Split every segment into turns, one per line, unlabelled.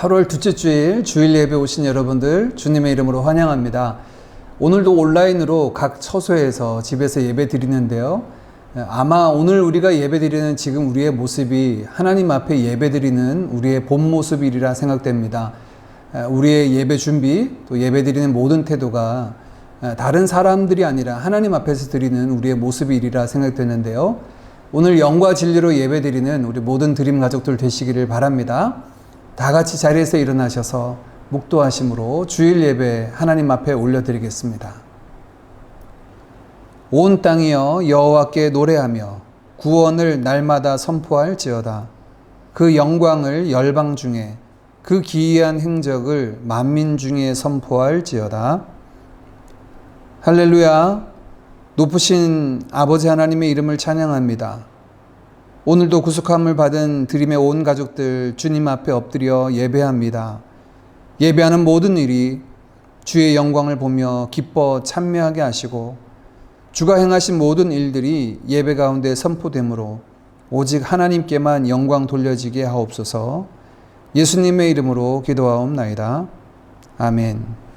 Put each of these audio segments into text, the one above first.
8월 둘째 주일 주일 예배 오신 여러분들 주님의 이름으로 환영합니다. 오늘도 온라인으로 각 처소에서 집에서 예배 드리는데요. 아마 오늘 우리가 예배 드리는 지금 우리의 모습이 하나님 앞에 예배 드리는 우리의 본 모습이리라 생각됩니다. 우리의 예배 준비 또 예배 드리는 모든 태도가 다른 사람들이 아니라 하나님 앞에서 드리는 우리의 모습이리라 생각되는데요. 오늘 영과 진리로 예배 드리는 우리 모든 드림 가족들 되시기를 바랍니다. 다 같이 자리에서 일어나셔서 묵도하심으로 주일 예배 하나님 앞에 올려드리겠습니다. 온 땅이여 여호와께 노래하며 구원을 날마다 선포할지어다. 그 영광을 열방 중에 그 기이한 행적을 만민 중에 선포할지어다. 할렐루야. 높으신 아버지 하나님의 이름을 찬양합니다. 오늘도 구속함을 받은 드림의 온 가족들 주님 앞에 엎드려 예배합니다. 예배하는 모든 일이 주의 영광을 보며 기뻐 찬미하게 하시고 주가 행하신 모든 일들이 예배 가운데 선포되므로 오직 하나님께만 영광 돌려지게 하옵소서. 예수님의 이름으로 기도하옵나이다. 아멘.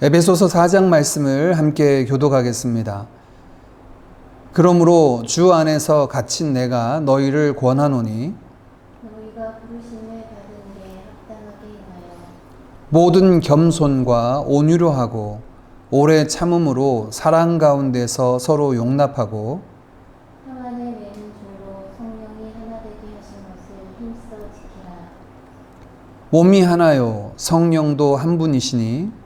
에베소서 4장 말씀을 함께 교독하겠습니다. 그러므로 주 안에서 갇힌 내가 너희를 권하노니
너희가 부르심을 받은 게 합당하게 행하여
모든 겸손과 온유로 하고 오래 참음으로 사랑 가운데서 서로 용납하고
평안을 맺는 줄로 성령이 하나 되게 하신 것을 힘써 지키라.
몸이 하나요 성령도 한 분이시니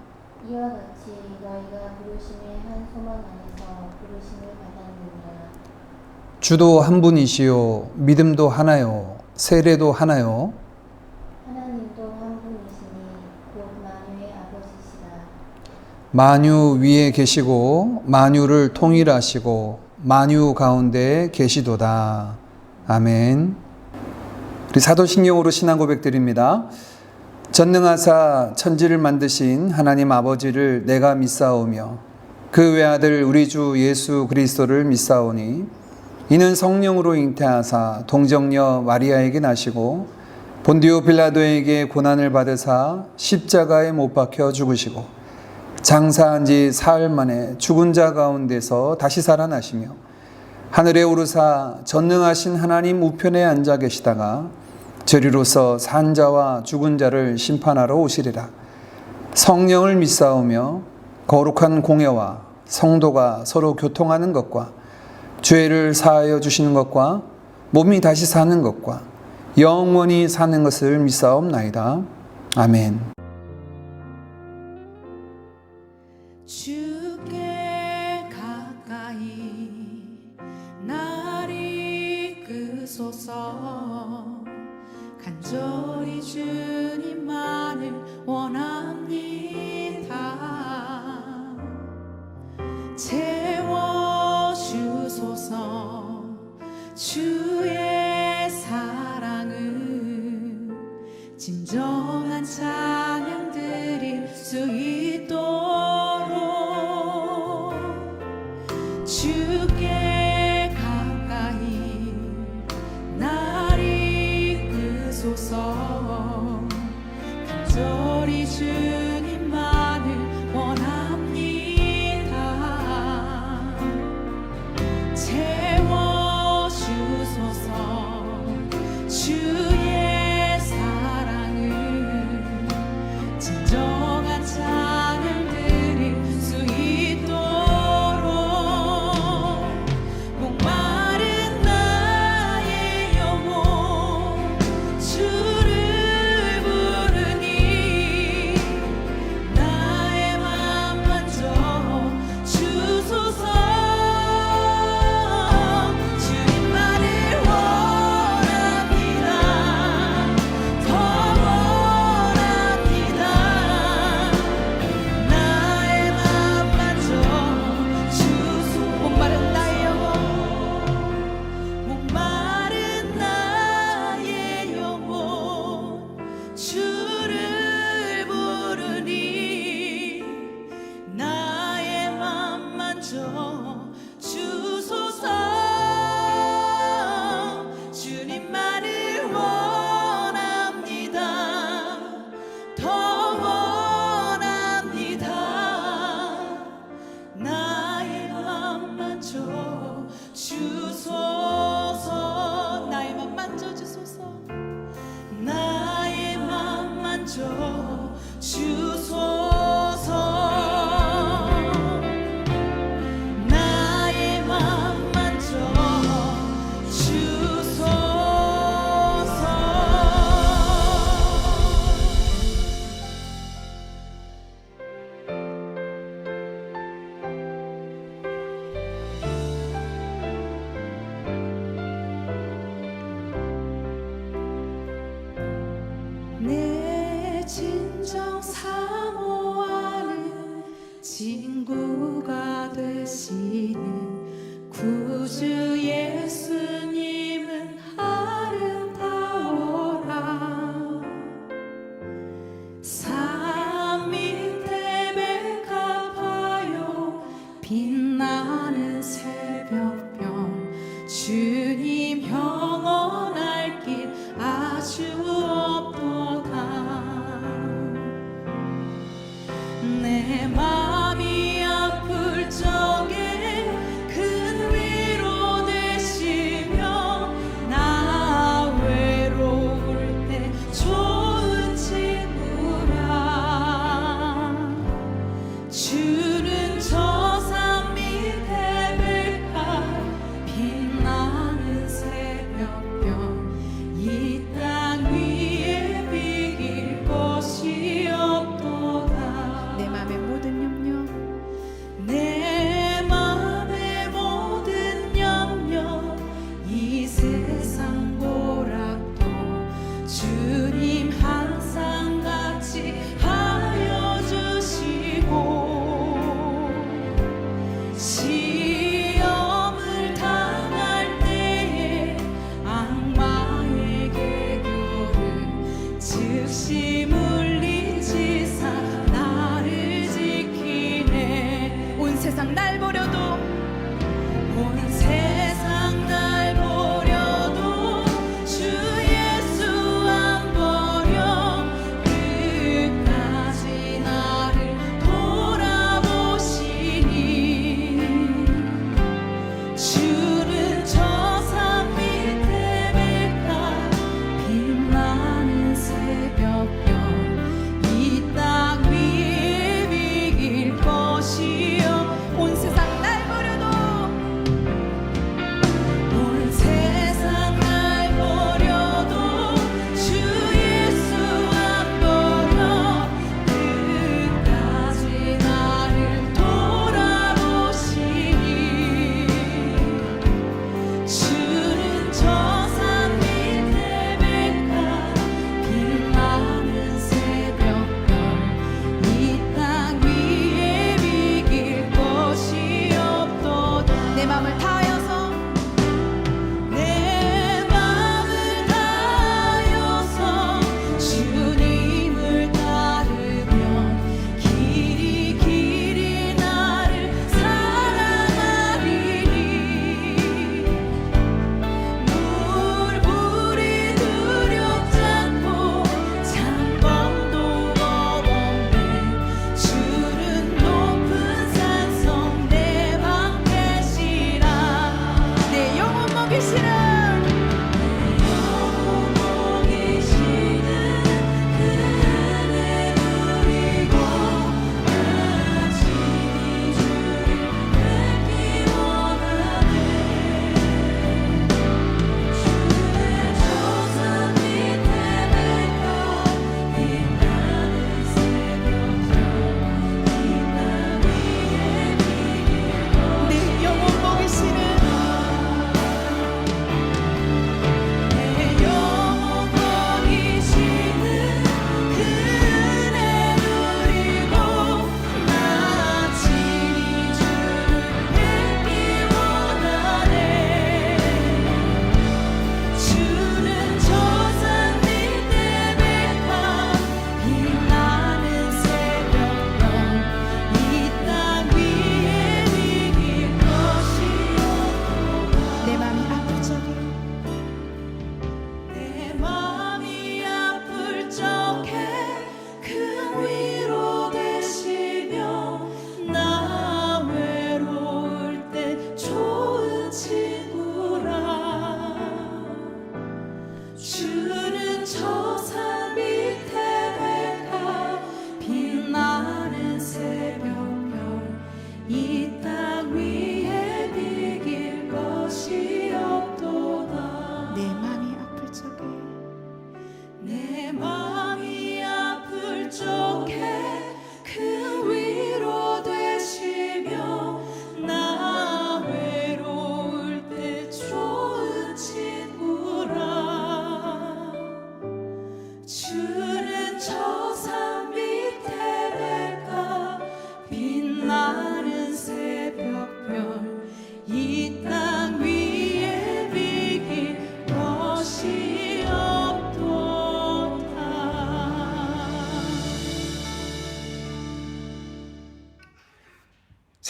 이와 같이 너희가 부르심의 한 소망 안에서 부르심을 받았느니라.
주도 한 분이시요 믿음도 하나요 세례도 하나요
하나님도 한 분이시니 곧 만유의 아버지시라.
만유 위에 계시고 만유를 통일하시고 만유 가운데 계시도다. 아멘. 우리 사도신경으로 신앙 고백드립니다. 전능하사 천지를 만드신 하나님 아버지를 내가 믿사오며 그 외아들 우리 주 예수 그리스도를 믿사오니 이는 성령으로 잉태하사 동정녀 마리아에게 나시고 본디오 빌라도에게 고난을 받으사 십자가에 못 박혀 죽으시고 장사한 지 사흘 만에 죽은 자 가운데서 다시 살아나시며 하늘에 오르사 전능하신 하나님 우편에 앉아 계시다가 저리로서 산 자와 죽은 자를 심판하러 오시리라. 성령을 믿사오며 거룩한 공예와 성도가 서로 교통하는 것과 죄를 사하여 주시는 것과 몸이 다시 사는 것과 영원히 사는 것을 믿사옵나이다. 아멘.
주께 가까이 날 이끄소서. 간절히 주님만을 원합니다. 채워주소서. 주의 사랑을 진정한 찬양 드릴 수 있도록 주께 가까이 날 이끄소서. 간절히 주님만을 원합니다. 채워주소서. 주의 사랑을 진정한 찬양 드릴 수 있도록 목마른 나의 영혼 주를 부르니 나의 맘 만져 주소서. 주님만을 원합니다. 더 원합니다. 나의 맘 만져 주소. 목마른 나의 영혼, 목마른 나의 영혼 주를 부르니 나의 맘 만져 주소서. 주님만을 원합니다. 더 원합니다. 나의 맘 만져 주소서. 나의 맘 만져 주소서. 나의 맘 만져 주소서. 나의 맘 만져 주소서. 내 진정 사모하는 친구가 되시는 구주 예수님은 아름다워라. 산 밑에 백합하여 빛나는 새벽별 주님 영원할 길 아주 없도다. 내 맘이 아플 적에 큰 위로 되시며 나 외로울 때 좋은 친구라. 주는 저 산 밑에 백합 빛나는 새벽별 이 땅 위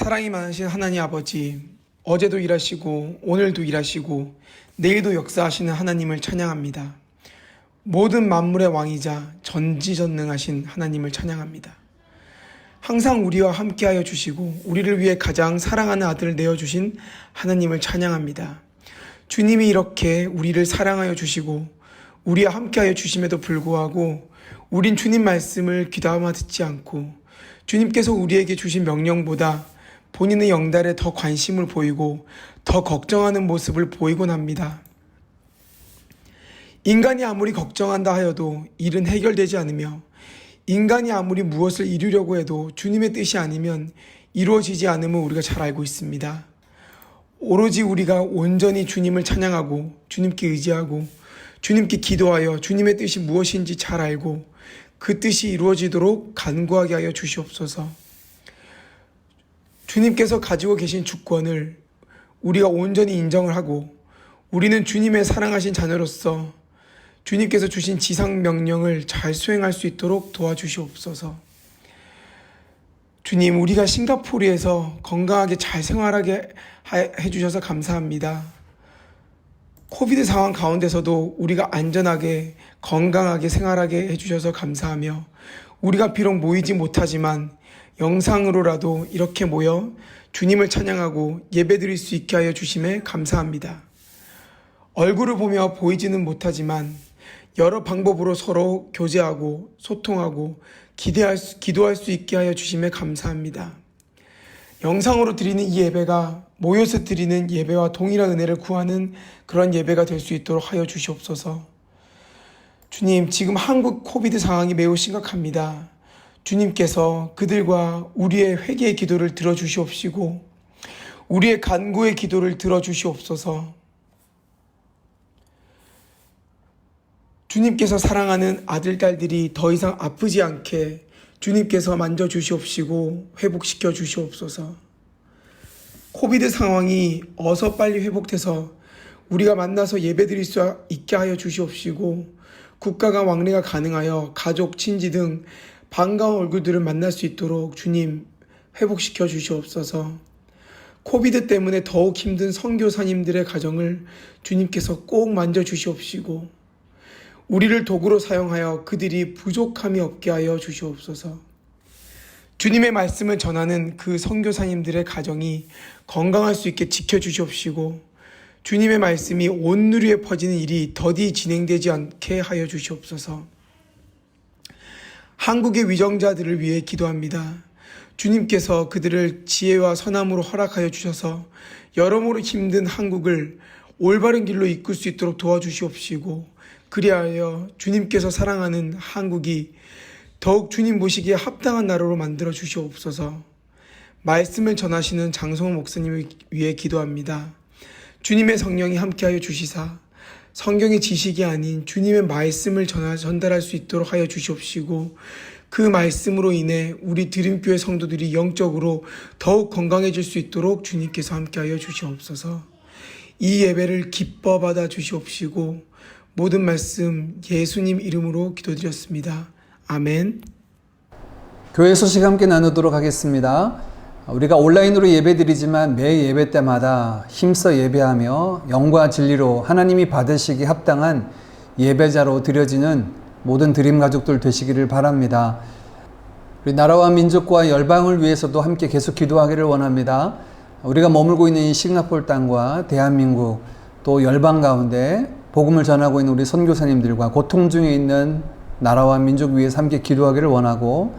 사랑이 많으신 하나님 아버지, 어제도 일하시고 오늘도 일하시고 내일도 역사하시는 하나님을 찬양합니다. 모든 만물의 왕이자 전지전능하신 하나님을 찬양합니다. 항상 우리와 함께하여 주시고 우리를 위해 가장 사랑하는 아들을 내어주신 하나님을 찬양합니다. 주님이 이렇게 우리를 사랑하여 주시고 우리와 함께하여 주심에도 불구하고 우린 주님 말씀을 귀담아 듣지 않고 주님께서 우리에게 주신 명령보다 본인의 영달에 더 관심을 보이고 더 걱정하는 모습을 보이곤 합니다. 인간이 아무리 걱정한다 하여도 일은 해결되지 않으며 인간이 아무리 무엇을 이루려고 해도 주님의 뜻이 아니면 이루어지지 않음을 우리가 잘 알고 있습니다. 오로지 우리가 온전히 주님을 찬양하고 주님께 의지하고 주님께 기도하여 주님의 뜻이 무엇인지 잘 알고 그 뜻이 이루어지도록 간구하게 하여 주시옵소서. 주님께서 가지고 계신 주권을 우리가 온전히 인정을 하고 우리는 주님의 사랑하신 자녀로서 주님께서 주신 지상 명령을 잘 수행할 수 있도록 도와주시옵소서. 주님, 우리가 싱가포르에서 건강하게 잘 생활하게 해주셔서 감사합니다. 코비드 상황 가운데서도 우리가 안전하게 건강하게 생활하게 해주셔서 감사하며 우리가 비록 모이지 못하지만 영상으로라도 이렇게 모여 주님을 찬양하고 예배드릴 수 있게 하여 주심에 감사합니다. 얼굴을 보며 보이지는 못하지만 여러 방법으로 서로 교제하고 소통하고 기도할 수 있게 하여 주심에 감사합니다. 영상으로 드리는 이 예배가 모여서 드리는 예배와 동일한 은혜를 구하는 그런 예배가 될 수 있도록 하여 주시옵소서. 주님, 지금 한국 코비드 상황이 매우 심각합니다. 주님께서 그들과 우리의 회개의 기도를 들어주시옵시고 우리의 간구의 기도를 들어주시옵소서. 주님께서 사랑하는 아들, 딸들이 더 이상 아프지 않게 주님께서 만져주시옵시고 회복시켜 주시옵소서. 코비드 상황이 어서 빨리 회복돼서 우리가 만나서 예배드릴 수 있게 하여 주시옵시고 국가가 왕래가 가능하여 가족, 친지 등 반가운 얼굴들을 만날 수 있도록 주님 회복시켜 주시옵소서. 코비드 때문에 더욱 힘든 선교사님들의 가정을 주님께서 꼭 만져주시옵시고 우리를 도구로 사용하여 그들이 부족함이 없게 하여 주시옵소서. 주님의 말씀을 전하는 그 선교사님들의 가정이 건강할 수 있게 지켜주시옵시고 주님의 말씀이 온 누리에 퍼지는 일이 더디 진행되지 않게 하여 주시옵소서. 한국의 위정자들을 위해 기도합니다. 주님께서 그들을 지혜와 선함으로 허락하여 주셔서 여러모로 힘든 한국을 올바른 길로 이끌 수 있도록 도와주시옵시고 그리하여 주님께서 사랑하는 한국이 더욱 주님 모시기에 합당한 나라로 만들어 주시옵소서. 말씀을 전하시는 장성호 목사님을 위해 기도합니다. 주님의 성령이 함께하여 주시사 성경의 지식이 아닌 주님의 말씀을 전달할 수 있도록 하여 주시옵시고 그 말씀으로 인해 우리 드림교회 성도들이 영적으로 더욱 건강해질 수 있도록 주님께서 함께하여 주시옵소서. 이 예배를 기뻐 받아 주시옵시고 모든 말씀 예수님 이름으로 기도드렸습니다. 아멘.
교회 소식 함께 나누도록 하겠습니다. 우리가 온라인으로 예배드리지만 매 예배 때마다 힘써 예배하며 영과 진리로 하나님이 받으시기 합당한 예배자로 드려지는 모든 드림 가족들 되시기를 바랍니다. 우리 나라와 민족과 열방을 위해서도 함께 계속 기도하기를 원합니다. 우리가 머물고 있는 이 싱가포르 땅과 대한민국 또 열방 가운데 복음을 전하고 있는 우리 선교사님들과 고통 중에 있는 나라와 민족 위해서 함께 기도하기를 원하고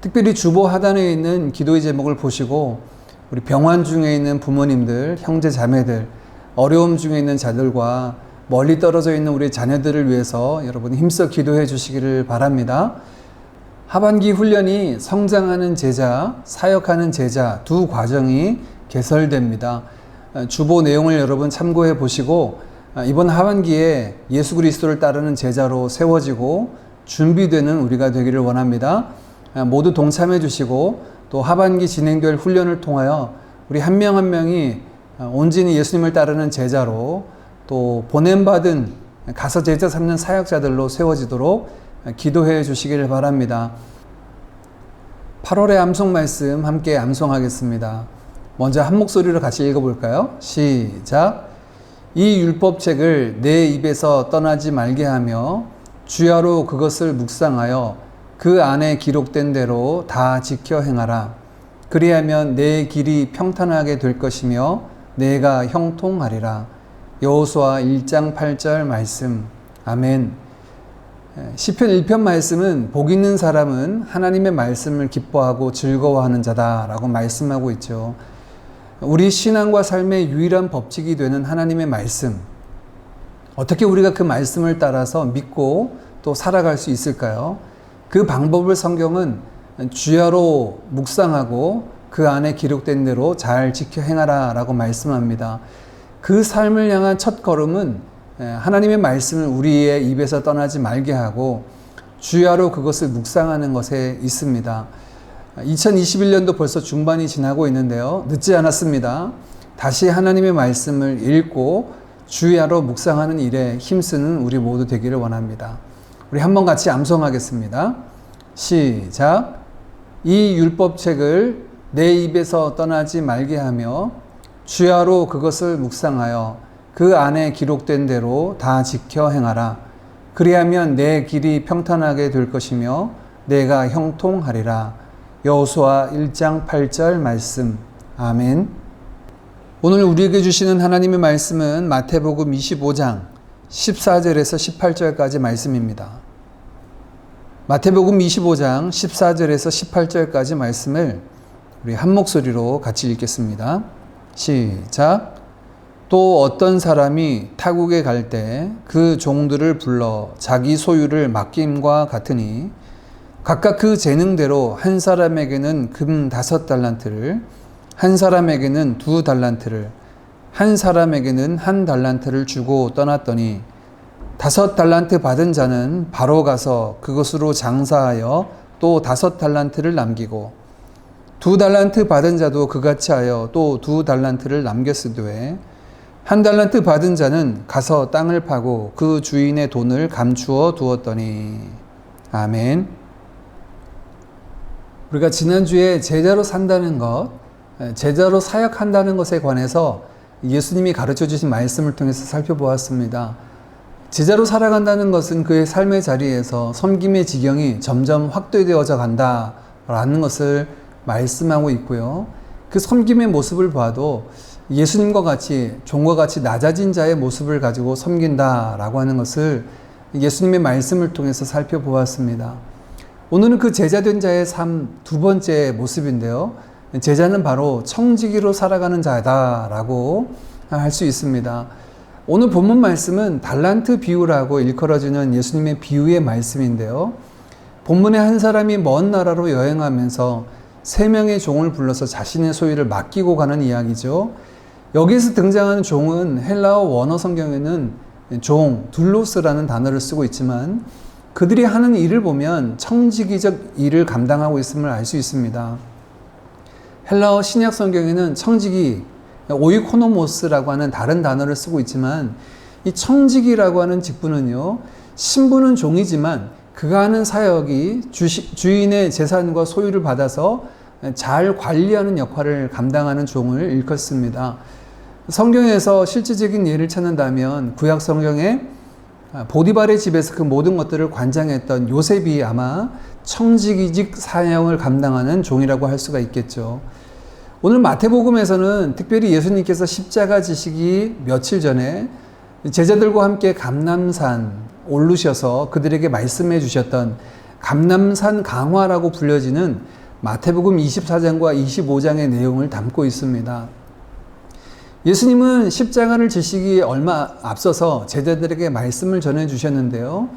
특별히 주보 하단에 있는 기도의 제목을 보시고 우리 병환 중에 있는 부모님들, 형제 자매들, 어려움 중에 있는 자들과 멀리 떨어져 있는 우리 자녀들을 위해서 여러분 힘써 기도해 주시기를 바랍니다. 하반기 훈련이 성장하는 제자, 사역하는 제자 두 과정이 개설됩니다. 주보 내용을 여러분 참고해 보시고 이번 하반기에 예수 그리스도를 따르는 제자로 세워지고 준비되는 우리가 되기를 원합니다. 모두 동참해 주시고 또 하반기 진행될 훈련을 통하여 우리 한 명 한 명이 온전히 예수님을 따르는 제자로 또 보냄받은 가서 제자 삼는 사역자들로 세워지도록 기도해 주시기를 바랍니다. 8월의 암송 말씀 함께 암송하겠습니다. 먼저 한 목소리로 같이 읽어볼까요? 시작. 이 율법책을 내 입에서 떠나지 말게 하며 주야로 그것을 묵상하여 그 안에 기록된 대로 다 지켜 행하라. 그리하면 내 길이 평탄하게 될 것이며 내가 형통하리라. 여호수아 1장 8절 말씀. 아멘. 시편 1편 말씀은 복 있는 사람은 하나님의 말씀을 기뻐하고 즐거워하는 자다라고 말씀하고 있죠. 우리 신앙과 삶의 유일한 법칙이 되는 하나님의 말씀. 어떻게 우리가 그 말씀을 따라서 믿고 또 살아갈 수 있을까요? 그 방법을 성경은 주야로 묵상하고 그 안에 기록된 대로 잘 지켜 행하라 라고 말씀합니다. 그 삶을 향한 첫 걸음은 하나님의 말씀을 우리의 입에서 떠나지 말게 하고 주야로 그것을 묵상하는 것에 있습니다. 2021년도 벌써 중반이 지나고 있는데요. 늦지 않았습니다. 다시 하나님의 말씀을 읽고 주야로 묵상하는 일에 힘쓰는 우리 모두 되기를 원합니다. 우리 한번 같이 암송하겠습니다. 시작. 이 율법책을 내 입에서 떠나지 말게 하며 주야로 그것을 묵상하여 그 안에 기록된 대로 다 지켜 행하라. 그리하면 내 길이 평탄하게 될 것이며 내가 형통하리라. 여호수아 1장 8절 말씀. 아멘. 오늘 우리에게 주시는 하나님의 말씀은 마태복음 25장 14절에서 18절까지 말씀입니다. 마태복음 25장 14절에서 18절까지 말씀을 우리 한 목소리로 같이 읽겠습니다. 시작. 또 어떤 사람이 타국에 갈 때 그 종들을 불러 자기 소유를 맡김과 같으니 각각 그 재능대로 한 사람에게는 금 5달란트를, 한 사람에게는 2달란트를, 한 사람에게는 1달란트를 주고 떠났더니 5달란트 받은 자는 바로 가서 그것으로 장사하여 또 5달란트를 남기고 2달란트 받은 자도 그같이 하여 또 2달란트를 남겼으되 1달란트 받은 자는 가서 땅을 파고 그 주인의 돈을 감추어 두었더니. 아멘. 우리가 지난주에 제자로 산다는 것, 제자로 사역한다는 것에 관해서 예수님이 가르쳐 주신 말씀을 통해서 살펴보았습니다. 제자로 살아간다는 것은 그의 삶의 자리에서 섬김의 지경이 점점 확대되어져 간다라는 것을 말씀하고 있고요. 그 섬김의 모습을 봐도 예수님과 같이 종과 같이 낮아진 자의 모습을 가지고 섬긴다라고 하는 것을 예수님의 말씀을 통해서 살펴보았습니다. 오늘은 그 제자된 자의 삶 두 번째 모습인데요. 제자는 바로 청지기로 살아가는 자다라고 할 수 있습니다. 오늘 본문 말씀은 달란트 비유라고 일컬어지는 예수님의 비유의 말씀인데요. 본문에 한 사람이 먼 나라로 여행하면서 3명의 종을 불러서 자신의 소유를 맡기고 가는 이야기죠. 여기서 등장하는 종은 헬라어 원어 성경에는 종, 둘로스라는 단어를 쓰고 있지만 그들이 하는 일을 보면 청지기적 일을 감당하고 있음을 알 수 있습니다. 헬라어 신약 성경에는 청지기, 오이코노모스라고 하는 다른 단어를 쓰고 있지만 이 청지기라고 하는 직분은요, 신부는 종이지만 그가 하는 사역이 주인의 재산과 소유를 받아서 잘 관리하는 역할을 감당하는 종을 일컫습니다. 성경에서 실제적인 예를 찾는다면 구약 성경에 보디발의 집에서 그 모든 것들을 관장했던 요셉이 아마 청지기직 사역을 감당하는 종이라고 할 수가 있겠죠. 오늘 마태복음에서는 특별히 예수님께서 십자가 지시기 며칠 전에 제자들과 함께 감람산 오르셔서 그들에게 말씀해 주셨던 감람산 강화라고 불려지는 마태복음 24장과 25장의 내용을 담고 있습니다. 예수님은 십자가를 지시기에 얼마 앞서서 제자들에게 말씀을 전해 주셨는데요.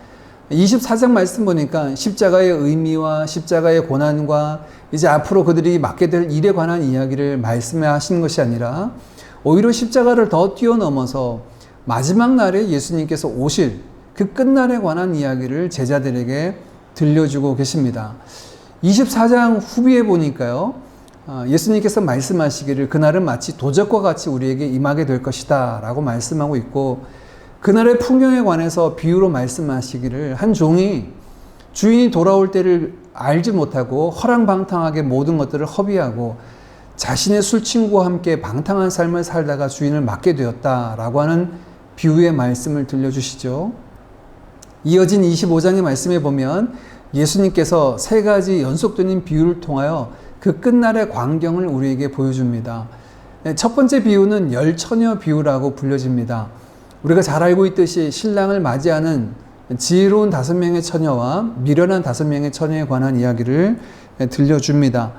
24장 말씀 보니까 십자가의 의미와 십자가의 고난과 이제 앞으로 그들이 맡게 될 일에 관한 이야기를 말씀하신 것이 아니라 오히려 십자가를 더 뛰어넘어서 마지막 날에 예수님께서 오실 그 끝날에 관한 이야기를 제자들에게 들려주고 계십니다. 24장 후비에 보니까요, 예수님께서 말씀하시기를 그날은 마치 도적과 같이 우리에게 임하게 될 것이다 라고 말씀하고 있고, 그날의 풍경에 관해서 비유로 말씀하시기를 한 종이 주인이 돌아올 때를 알지 못하고 허랑방탕하게 모든 것들을 허비하고 자신의 술친구와 함께 방탕한 삶을 살다가 주인을 맞게 되었다라고 하는 비유의 말씀을 들려주시죠. 이어진 25장의 말씀에 보면 예수님께서 세 가지 연속되는 비유를 통하여 그 끝날의 광경을 우리에게 보여줍니다. 첫 번째 비유는 열처녀 비유라고 불려집니다. 우리가 잘 알고 있듯이 신랑을 맞이하는 지혜로운 5명의 처녀와 미련한 5명의 처녀에 관한 이야기를 들려줍니다.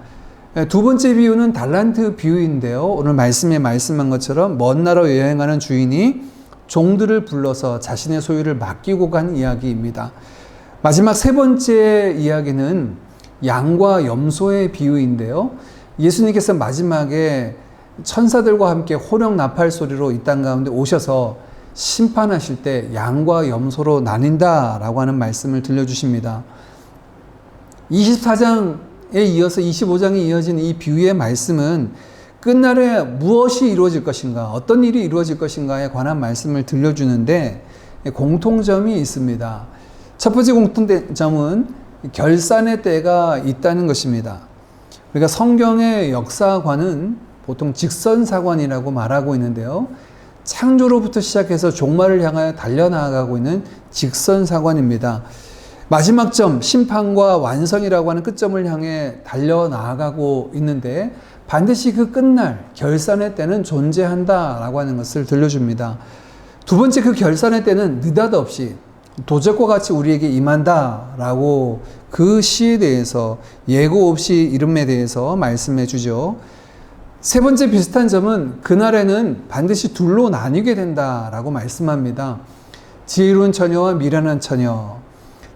두 번째 비유는 달란트 비유인데요. 오늘 말씀에 말씀한 것처럼 먼 나라 여행하는 주인이 종들을 불러서 자신의 소유를 맡기고 간 이야기입니다. 마지막 세 번째 이야기는 양과 염소의 비유인데요. 예수님께서 마지막에 천사들과 함께 호령 나팔 소리로 이 땅 가운데 오셔서 심판하실 때 양과 염소로 나뉜다라고 하는 말씀을 들려주십니다. 24장에 이어서 25장에 이어진 이 비유의 말씀은 끝날에 무엇이 이루어질 것인가, 어떤 일이 이루어질 것인가에 관한 말씀을 들려주는데 공통점이 있습니다. 첫 번째 공통점은 결산의 때가 있다는 것입니다. 우리가 성경의 역사관은 보통 직선사관이라고 말하고 있는데요. 창조로부터 시작해서 종말을 향하여 달려나가고 있는 직선사관입니다. 마지막 점, 심판과 완성이라고 하는 끝점을 향해 달려나가고 있는데 반드시 그 끝날 결산의 때는 존재한다라고 하는 것을 들려줍니다. 두 번째, 그 결산의 때는 느닷없이 도적과 같이 우리에게 임한다라고 그 시에 대해서 예고 없이 이름에 대해서 말씀해 주죠. 세 번째 비슷한 점은 그날에는 반드시 둘로 나뉘게 된다라고 말씀합니다. 지혜로운 처녀와 미련한 처녀,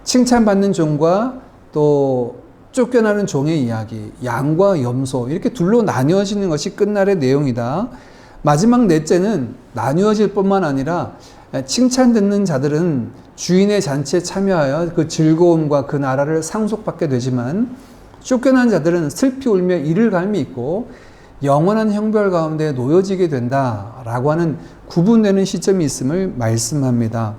칭찬받는 종과 또 쫓겨나는 종의 이야기, 양과 염소, 이렇게 둘로 나뉘어지는 것이 끝날의 내용이다. 마지막 넷째는 나뉘어질 뿐만 아니라 칭찬 듣는 자들은 주인의 잔치에 참여하여 그 즐거움과 그 나라를 상속받게 되지만 쫓겨난 자들은 슬피 울며 이를 갈미 있고 영원한 형벌 가운데 놓여지게 된다라고 하는 구분되는 시점이 있음을 말씀합니다.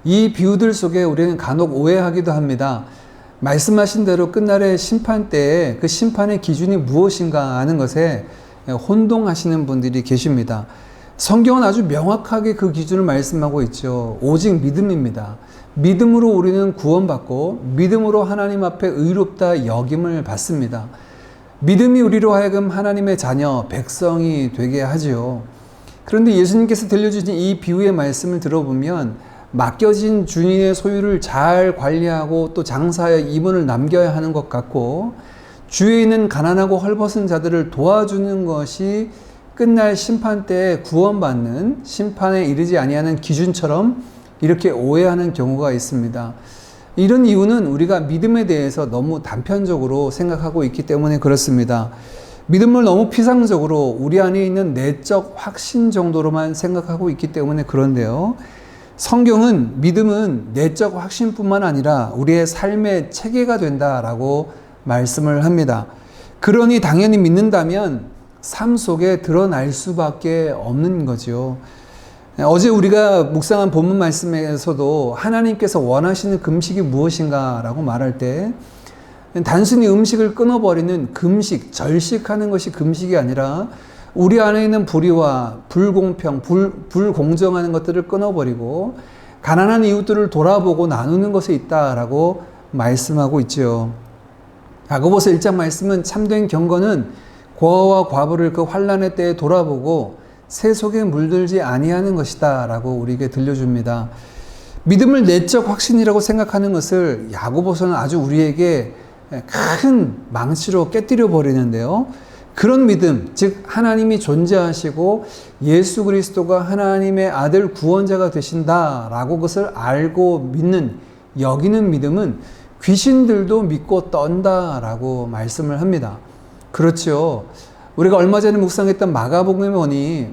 이 비유들 속에 우리는 간혹 오해하기도 합니다. 말씀하신 대로 끝날의 심판 때에 그 심판의 기준이 무엇인가 하는 것에 혼동하시는 분들이 계십니다. 성경은 아주 명확하게 그 기준을 말씀하고 있죠. 오직 믿음입니다. 믿음으로 우리는 구원받고 믿음으로 하나님 앞에 의롭다 여김을 받습니다. 믿음이 우리로 하여금 하나님의 자녀, 백성이 되게 하지요. 그런데 예수님께서 들려주신 이 비유의 말씀을 들어보면 맡겨진 주인의 소유를 잘 관리하고 또 장사하여 이문을 남겨야 하는 것 같고 주위에 있는 가난하고 헐벗은 자들을 도와주는 것이 끝날 심판 때에 구원받는 심판에 이르지 아니하는 기준처럼 이렇게 오해하는 경우가 있습니다. 이런 이유는 우리가 믿음에 대해서 너무 단편적으로 생각하고 있기 때문에 그렇습니다. 믿음을 너무 피상적으로 우리 안에 있는 내적 확신 정도로만 생각하고 있기 때문에 그런데요. 성경은 믿음은 내적 확신뿐만 아니라 우리의 삶의 체계가 된다라고 말씀을 합니다. 그러니 당연히 믿는다면 삶 속에 드러날 수밖에 없는 거죠. 어제 우리가 묵상한 본문 말씀에서도 하나님께서 원하시는 금식이 무엇인가 라고 말할 때 단순히 음식을 끊어버리는 금식, 절식하는 것이 금식이 아니라 우리 안에 있는 불의와 불공평, 불공정하는 것들을 끊어버리고 가난한 이웃들을 돌아보고 나누는 것에 있다라고 말씀하고 있죠. 야고보서 1장 말씀은 참된 경건은 고아와 과부를 그 환난의 때에 돌아보고 새 속에 물들지 아니하는 것이다 라고 우리에게 들려줍니다. 믿음을 내적 확신이라고 생각하는 것을 야고보서는 아주 우리에게 큰 망치로 깨뜨려 버리는데요. 그런 믿음, 즉 하나님이 존재하시고 예수 그리스도가 하나님의 아들 구원자가 되신다라고 그것을 알고 믿는, 여기는 믿음은 귀신들도 믿고 떤다라고 말씀을 합니다. 그렇죠. 우리가 얼마 전에 묵상했던 마가복음에 보니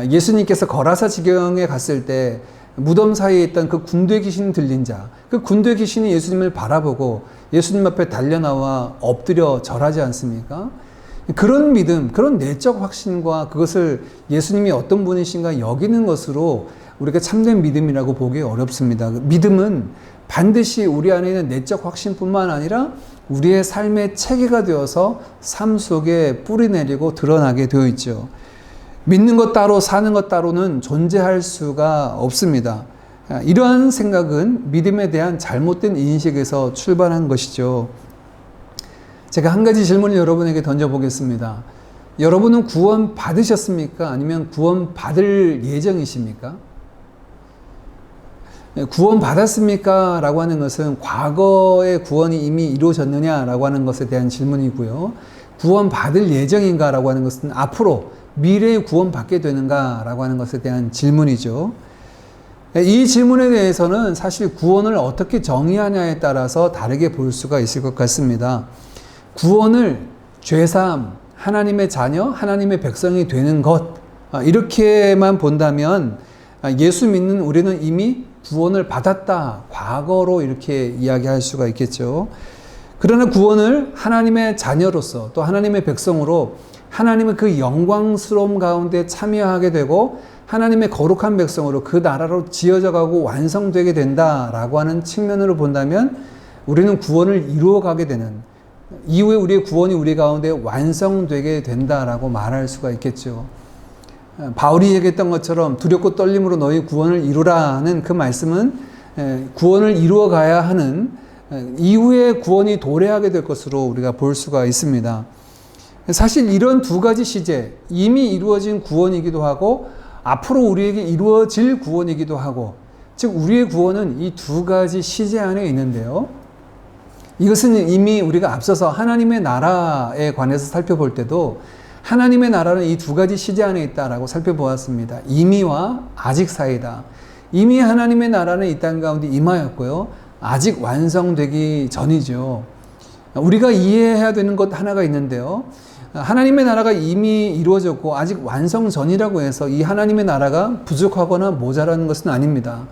예수님께서 거라사 지경에 갔을 때 무덤 사이에 있던 그 군대 귀신 들린 자, 그 군대 귀신이 예수님을 바라보고 예수님 앞에 달려나와 엎드려 절하지 않습니까? 그런 믿음, 그런 내적 확신과 그것을 예수님이 어떤 분이신가 여기는 것으로 우리가 참된 믿음이라고 보기 어렵습니다. 믿음은 반드시 우리 안에 있는 내적 확신뿐만 아니라 우리의 삶의 체계가 되어서 삶 속에 뿌리내리고 드러나게 되어 있죠. 믿는 것 따로 사는 것 따로는 존재할 수가 없습니다. 이러한 생각은 믿음에 대한 잘못된 인식에서 출발한 것이죠. 제가 한 가지 질문을 여러분에게 던져보겠습니다. 여러분은 구원 받으셨습니까? 아니면 구원 받을 예정이십니까? 구원 받았습니까? 라고 하는 것은 과거의 구원이 이미 이루어졌느냐? 라고 하는 것에 대한 질문이고요. 구원 받을 예정인가? 라고 하는 것은 앞으로 미래에 구원 받게 되는가? 라고 하는 것에 대한 질문이죠. 이 질문에 대해서는 사실 구원을 어떻게 정의하냐에 따라서 다르게 볼 수가 있을 것 같습니다. 구원을 죄사함, 하나님의 자녀, 하나님의 백성이 되는 것, 이렇게만 본다면 예수 믿는 우리는 이미 구원을 받았다, 과거로 이렇게 이야기할 수가 있겠죠. 그러나 구원을 하나님의 자녀로서 또 하나님의 백성으로 하나님의 그 영광스러움 가운데 참여하게 되고 하나님의 거룩한 백성으로 그 나라로 지어져 가고 완성되게 된다라고 하는 측면으로 본다면 우리는 구원을 이루어가게 되는, 이후에 우리의 구원이 우리 가운데 완성되게 된다라고 말할 수가 있겠죠. 바울이 얘기했던 것처럼 두렵고 떨림으로 너희 구원을 이루라는 그 말씀은 구원을 이루어가야 하는 이후에 구원이 도래하게 될 것으로 우리가 볼 수가 있습니다. 사실 이런 두 가지 시제, 이미 이루어진 구원이기도 하고 앞으로 우리에게 이루어질 구원이기도 하고, 즉 우리의 구원은 이 두 가지 시제 안에 있는데요. 이것은 이미 우리가 앞서서 하나님의 나라에 관해서 살펴볼 때도 하나님의 나라는 이 두 가지 시제 안에 있다라고 살펴보았습니다. 이미와 아직 사이다. 이미 하나님의 나라는 이 땅 가운데 임하였고요. 아직 완성되기 전이죠. 우리가 이해해야 되는 것 하나가 있는데요. 하나님의 나라가 이미 이루어졌고 아직 완성 전이라고 해서 이 하나님의 나라가 부족하거나 모자라는 것은 아닙니다.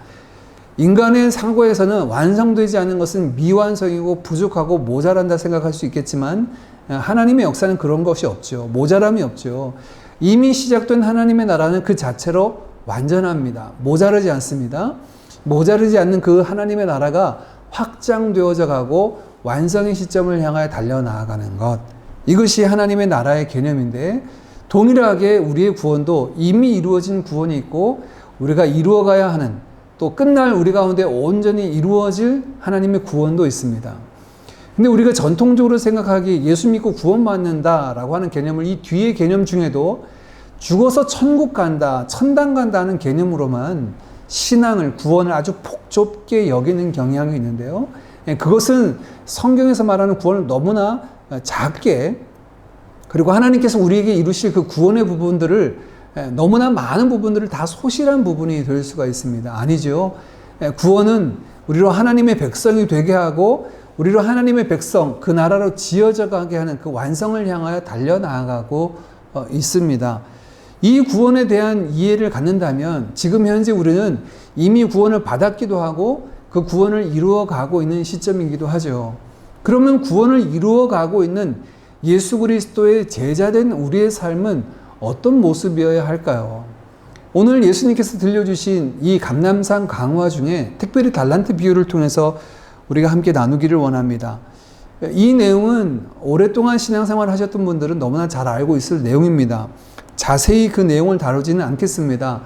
인간의 상고에서는 완성되지 않은 것은 미완성이고 부족하고 모자란다 생각할 수 있겠지만 하나님의 역사는 그런 것이 없죠. 모자람이 없죠. 이미 시작된 하나님의 나라는 그 자체로 완전합니다. 모자르지 않습니다. 모자르지 않는 그 하나님의 나라가 확장되어져 가고 완성의 시점을 향하여 달려나가는 것, 이것이 하나님의 나라의 개념인데, 동일하게 우리의 구원도 이미 이루어진 구원이 있고 우리가 이루어가야 하는, 또 끝날 우리 가운데 온전히 이루어질 하나님의 구원도 있습니다. 근데 우리가 전통적으로 생각하기 예수 믿고 구원받는다라고 하는 개념을 이 뒤의 개념 중에도 죽어서 천국 간다, 천당 간다 하는 개념으로만 신앙을, 구원을 아주 폭좁게 여기는 경향이 있는데요. 그것은 성경에서 말하는 구원을 너무나 작게, 그리고 하나님께서 우리에게 이루실 그 구원의 부분들을, 너무나 많은 부분들을 다 소실한 부분이 될 수가 있습니다. 아니죠. 구원은 우리로 하나님의 백성이 되게 하고 우리로 하나님의 백성, 그 나라로 지어져 가게 하는 그 완성을 향하여 달려나가고 있습니다. 이 구원에 대한 이해를 갖는다면 지금 현재 우리는 이미 구원을 받았기도 하고 그 구원을 이루어가고 있는 시점이기도 하죠. 그러면 구원을 이루어가고 있는 예수 그리스도의 제자된 우리의 삶은 어떤 모습이어야 할까요? 오늘 예수님께서 들려주신 이 감람산 강화 중에 특별히 달란트 비유를 통해서 우리가 함께 나누기를 원합니다. 이 내용은 오랫동안 신앙생활을 하셨던 분들은 너무나 잘 알고 있을 내용입니다. 자세히 그 내용을 다루지는 않겠습니다.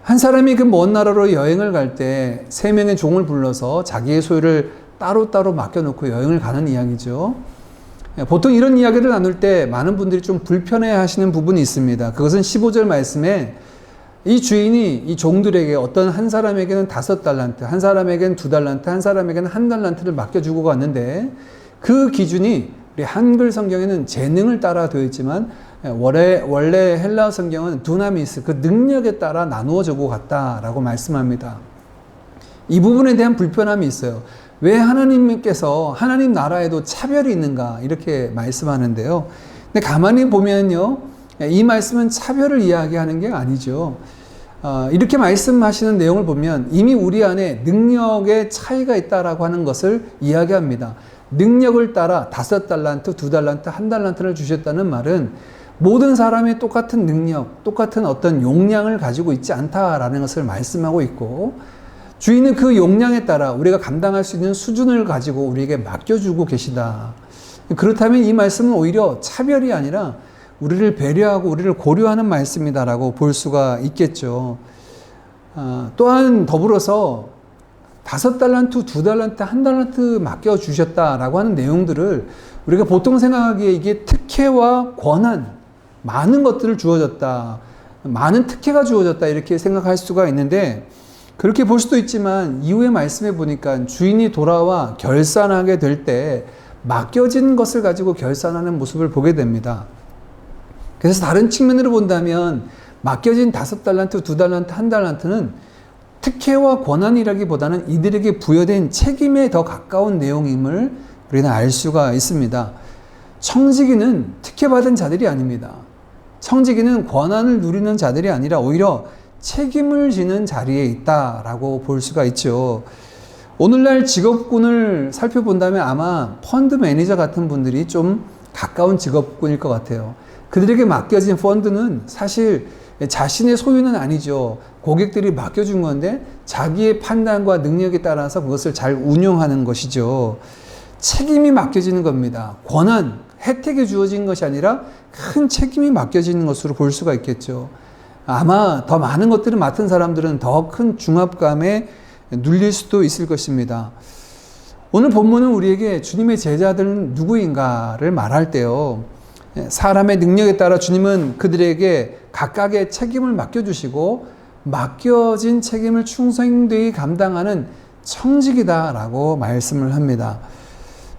한 사람이 그 먼 나라로 여행을 갈 때 3명의 종을 불러서 자기의 소유를 따로따로 맡겨놓고 여행을 가는 이야기죠. 보통 이런 이야기를 나눌 때 많은 분들이 좀 불편해 하시는 부분이 있습니다. 그것은 15절 말씀에 이 주인이 이 종들에게 어떤 한 사람에게는 5달란트, 한 사람에게는 2달란트, 한 사람에게는 1달란트를 맡겨주고 갔는데, 그 기준이 우리 한글 성경에는 재능을 따라 되어 있지만 원래 헬라어 성경은 두나미스, 그 능력에 따라 나누어 주고 갔다라고 말씀합니다. 이 부분에 대한 불편함이 있어요. 왜 하나님께서 하나님 나라에도 차별이 있는가 이렇게 말씀하는데요. 근데 가만히 보면요, 이 말씀은 차별을 이야기하는 게 아니죠. 이렇게 말씀하시는 내용을 보면 이미 우리 안에 능력의 차이가 있다라고 하는 것을 이야기합니다. 능력을 따라 5달란트, 2달란트, 1달란트를 주셨다는 말은 모든 사람이 똑같은 능력, 똑같은 어떤 용량을 가지고 있지 않다라는 것을 말씀하고 있고, 주인은 그 용량에 따라 우리가 감당할 수 있는 수준을 가지고 우리에게 맡겨주고 계시다. 그렇다면 이 말씀은 오히려 차별이 아니라 우리를 배려하고 우리를 고려하는 말씀이다라고 볼 수가 있겠죠. 또한 더불어서 5달란트, 2달란트, 1달란트 맡겨주셨다라고 하는 내용들을 우리가 보통 생각하기에 이게 특혜와 권한, 많은 것들을 주어졌다, 많은 특혜가 주어졌다 이렇게 생각할 수가 있는데, 그렇게 볼 수도 있지만 이후의 말씀에 보니까 주인이 돌아와 결산하게 될 때 맡겨진 것을 가지고 결산하는 모습을 보게 됩니다. 그래서 다른 측면으로 본다면 맡겨진 5달란트, 2달란트, 1달란트는 특혜와 권한이라기보다는 이들에게 부여된 책임에 더 가까운 내용임을 우리는 알 수가 있습니다. 청지기는 특혜받은 자들이 아닙니다. 청지기는 권한을 누리는 자들이 아니라 오히려 책임을 지는 자리에 있다라고 볼 수가 있죠. 오늘날 직업군을 살펴본다면 아마 펀드 매니저 같은 분들이 좀 가까운 직업군일 것 같아요. 그들에게 맡겨진 펀드는 사실 자신의 소유는 아니죠. 고객들이 맡겨준 건데 자기의 판단과 능력에 따라서 그것을 잘 운용하는 것이죠. 책임이 맡겨지는 겁니다. 권한, 혜택이 주어진 것이 아니라 큰 책임이 맡겨지는 것으로 볼 수가 있겠죠. 아마 더 많은 것들을 맡은 사람들은 더 큰 중압감에 눌릴 수도 있을 것입니다. 오늘 본문은 우리에게 주님의 제자들은 누구인가를 말할 때요, 사람의 능력에 따라 주님은 그들에게 각각의 책임을 맡겨주시고 맡겨진 책임을 충성되이 감당하는 청지기다라고 말씀을 합니다.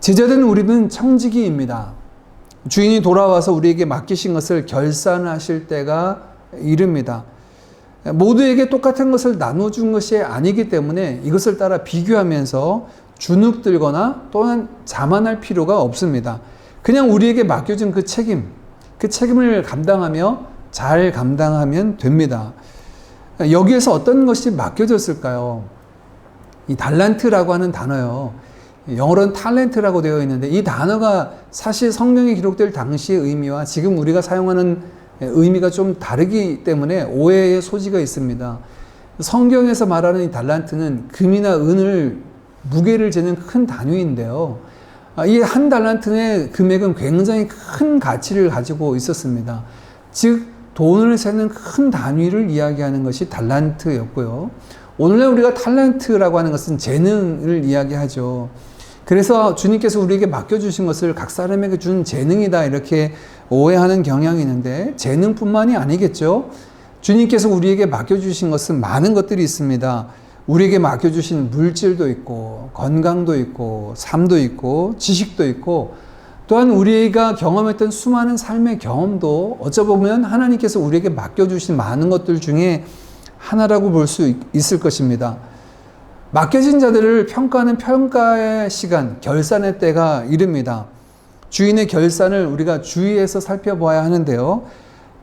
제자된 우리는 청지기입니다. 주인이 돌아와서 우리에게 맡기신 것을 결산하실 때가 이릅니다. 모두에게 똑같은 것을 나눠준 것이 아니기 때문에 이것을 따라 비교하면서 주눅들거나 또한 자만할 필요가 없습니다. 그냥 우리에게 맡겨진 그 책임을 감당하며 잘 감당하면 됩니다. 여기에서 어떤 것이 맡겨졌을까요? 이 달란트라고 하는 단어요. 영어로는 탤런트라고 되어 있는데 이 단어가 사실 성경에 기록될 당시의 의미와 지금 우리가 사용하는 의미가 좀 다르기 때문에 오해의 소지가 있습니다. 성경에서 말하는 이 달란트는 금이나 은을 무게를 재는 큰 단위인데요. 이 한 달란트의 금액은 굉장히 큰 가치를 가지고 있었습니다. 즉 돈을 세는 큰 단위를 이야기하는 것이 달란트였고요. 오늘날 우리가 탤런트라고 하는 것은 재능을 이야기하죠. 그래서 주님께서 우리에게 맡겨주신 것을 각 사람에게 준 재능이다 이렇게 오해하는 경향이 있는데 재능뿐만이 아니겠죠. 주님께서 우리에게 맡겨주신 것은 많은 것들이 있습니다. 우리에게 맡겨주신 물질도 있고 건강도 있고 삶도 있고 지식도 있고 또한 우리가 경험했던 수많은 삶의 경험도 어쩌보면 하나님께서 우리에게 맡겨주신 많은 것들 중에 하나라고 볼 수 있을 것입니다. 맡겨진 자들을 평가하는 평가의 시간, 결산의 때가 이릅니다. 주인의 결산을 우리가 주의해서 살펴봐야 하는데요.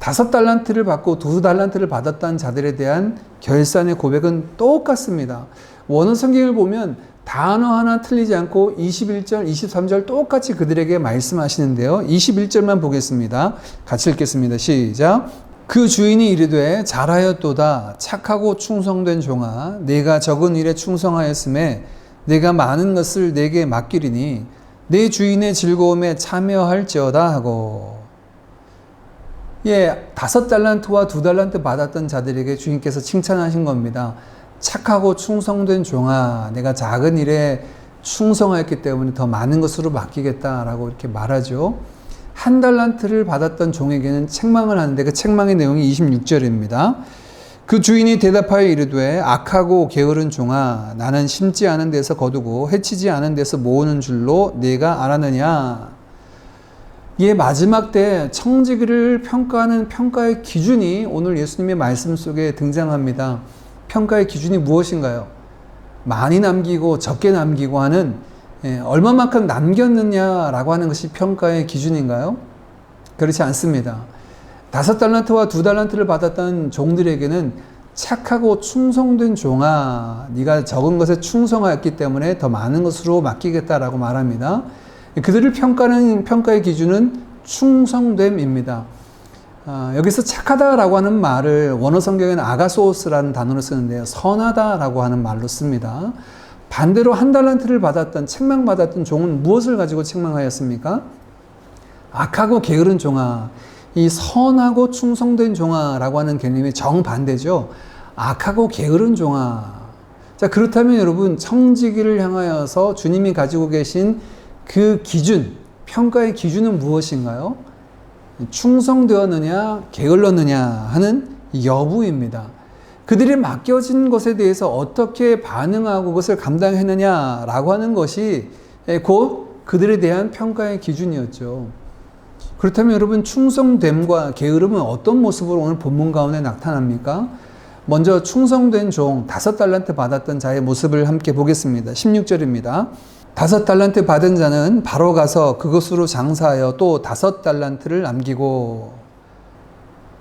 5달란트를 받고 2달란트를 받았다는 자들에 대한 결산의 고백은 똑같습니다. 원어 성경을 보면 단어 하나 틀리지 않고 21절, 23절 똑같이 그들에게 말씀하시는데요. 21절만 보겠습니다. 같이 읽겠습니다. 시작. 그 주인이 이르되 잘하였도다 착하고 충성된 종아 내가 적은 일에 충성하였음에 내가 많은 것을 내게 맡기리니 내 주인의 즐거움에 참여할지어다 하고. 5달란트와 2달란트 받았던 자들에게 주인께서 칭찬하신 겁니다. 착하고 충성된 종아 내가 작은 일에 충성하였기 때문에 더 많은 것으로 맡기겠다라고 이렇게 말하죠. 1달란트를 받았던 종에게는 책망을 하는데 그 책망의 내용이 26절입니다. 그 주인이 대답하여 이르되 악하고 게으른 종아 나는 심지 않은 데서 거두고 해치지 않은 데서 모으는 줄로 네가 알았느냐. 마지막 때 청지기를 평가하는 평가의 기준이 오늘 예수님의 말씀 속에 등장합니다. 평가의 기준이 무엇인가요? 많이 남기고 적게 남기고 하는 얼마만큼 남겼느냐라고 하는 것이 평가의 기준인가요? 그렇지 않습니다. 5달란트와 2달란트를 받았던 종들에게는 착하고 충성된 종아 네가 적은 것에 충성하였기 때문에 더 많은 것으로 맡기겠다라고 말합니다. 그들을 평가하는 평가의 기준은 충성됨입니다. 여기서 착하다라고 하는 말을 원어 성경에는 아가소스라는 단어로 쓰는데요. 선하다라고 하는 말로 씁니다. 반대로 한 달란트를 받았던, 책망받았던 종은 무엇을 가지고 책망하였습니까? 악하고 게으른 종아. 이 선하고 충성된 종아라고 하는 개념이 정반대죠. 악하고 게으른 종아. 자, 그렇다면 여러분, 청지기를 향하여서 주님이 가지고 계신 그 기준, 평가의 기준은 무엇인가요? 충성되었느냐, 게을렀느냐 하는 여부입니다. 그들이 맡겨진 것에 대해서 어떻게 반응하고 그것을 감당했느냐라고 하는 것이 곧 그들에 대한 평가의 기준이었죠. 그렇다면 여러분, 충성됨과 게으름은 어떤 모습으로 오늘 본문 가운데 나타납니까? 먼저 충성된 종 5달란트 받았던 자의 모습을 함께 보겠습니다. 16절입니다. 5달란트 받은 자는 바로 가서 그것으로 장사하여 또 5달란트를 남기고.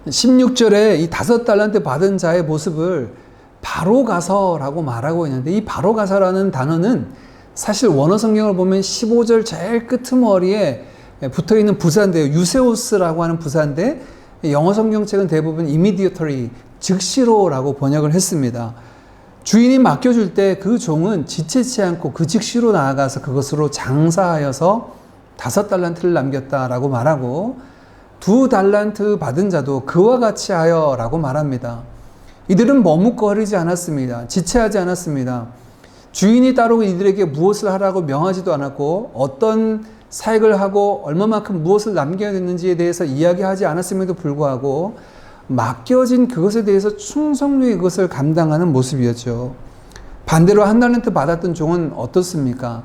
16절에 이 5달란트 받은 자의 모습을 바로 가서라고 말하고 있는데, 이 바로 가서라는 단어는 사실 원어 성경을 보면 15절 제일 끄트머리에 붙어 있는 부사인데요. 유세오스라고 하는 부사인데, 영어 성경책은 대부분 immediately, 즉시로라고 번역을 했습니다. 주인이 맡겨줄 때 그 종은 지체치 않고 그 즉시로 나아가서 그것으로 장사하여서 5달란트를 남겼다라고 말하고, 2달란트 받은 자도 그와 같이 하여라고 말합니다. 이들은 머뭇거리지 않았습니다. 지체하지 않았습니다. 주인이 따로 이들에게 무엇을 하라고 명하지도 않았고, 어떤 사역을 하고 얼마만큼 무엇을 남겨야 되는지에 대해서 이야기하지 않았음에도 불구하고 맡겨진 그것에 대해서 충성되게 그것을 감당하는 모습이었죠. 반대로 1달란트 받았던 종은 어떻습니까?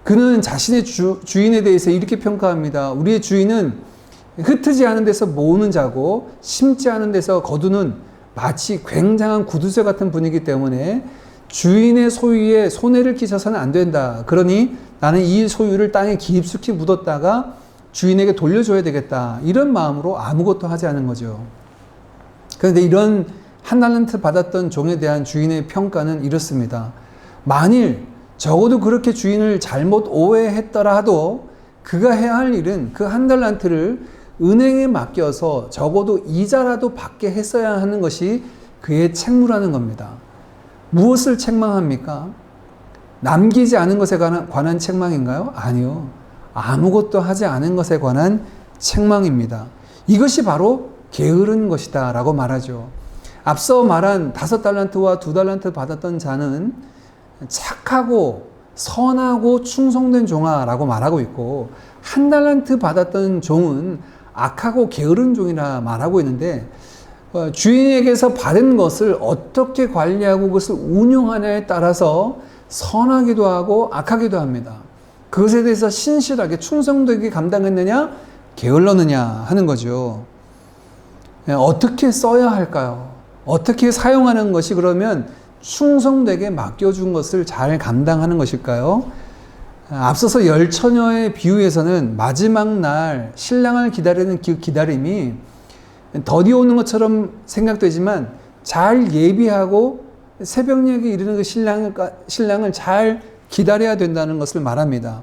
그는 자신의 주인에 대해서 이렇게 평가합니다. 우리의 주인은 흩어지지 않은 데서 모으는 자고 심지 않은 데서 거두는, 마치 굉장한 구두쇠 같은 분이기 때문에 주인의 소유에 손해를 끼쳐서는 안 된다. 그러니 나는 이 소유를 땅에 깊숙이 묻었다가 주인에게 돌려줘야 되겠다. 이런 마음으로 아무것도 하지 않은 거죠. 그런데 이런 1달란트 받았던 종에 대한 주인의 평가는 이렇습니다. 만일 적어도 그렇게 주인을 잘못 오해했더라 하도 그가 해야 할 일은 그 1달란트를 은행에 맡겨서 적어도 이자라도 받게 했어야 하는 것이 그의 책무라는 겁니다. 무엇을 책망합니까? 남기지 않은 것에 관한 책망인가요? 아니요. 아무것도 하지 않은 것에 관한 책망입니다. 이것이 바로 게으른 것이다 라고 말하죠. 앞서 말한 5달란트와 2달란트 받았던 자는 착하고 선하고 충성된 종아라고 말하고 있고, 1달란트 받았던 종은 악하고 게으른 종이라 말하고 있는데, 주인에게서 받은 것을 어떻게 관리하고 그것을 운용하냐에 따라서 선하기도 하고 악하기도 합니다. 그것에 대해서 신실하게 충성되게 감당했느냐, 게을렀느냐 하는 거죠. 어떻게 써야 할까요? 어떻게 사용하는 것이 그러면 충성되게 맡겨준 것을 잘 감당하는 것일까요? 앞서서 열처녀의 비유에서는 마지막 날 신랑을 기다리는 그 기다림이 더디 오는 것처럼 생각되지만 잘 예비하고 새벽녘에 이르는 그 신랑을 잘 기다려야 된다는 것을 말합니다.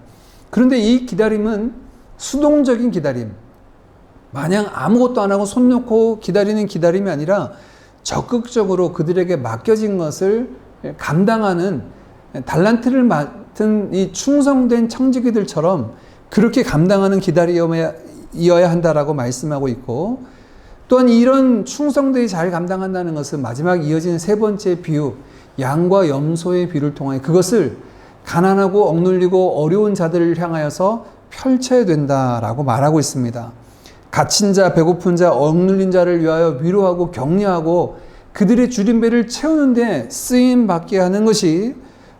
그런데 이 기다림은 수동적인 기다림, 마냥 아무것도 안 하고 손 놓고 기다리는 기다림이 아니라 적극적으로 그들에게 맡겨진 것을 감당하는, 달란트를 맡은 이 충성된 청지기들처럼 그렇게 감당하는 기다림이어야 한다라고 말씀하고 있고, 또한 이런 충성되게 잘 감당한다는 것은 마지막 이어지는 세 번째 비유, 양과 염소의 비유를 통해 그것을 가난하고 억눌리고 어려운 자들을 향하여서 펼쳐야 된다라고 말하고 있습니다. 갇힌 자, 배고픈 자, 억눌린 자를 위하여 위로하고 격려하고 그들의 주림배를 채우는데 쓰임받게 하는 것이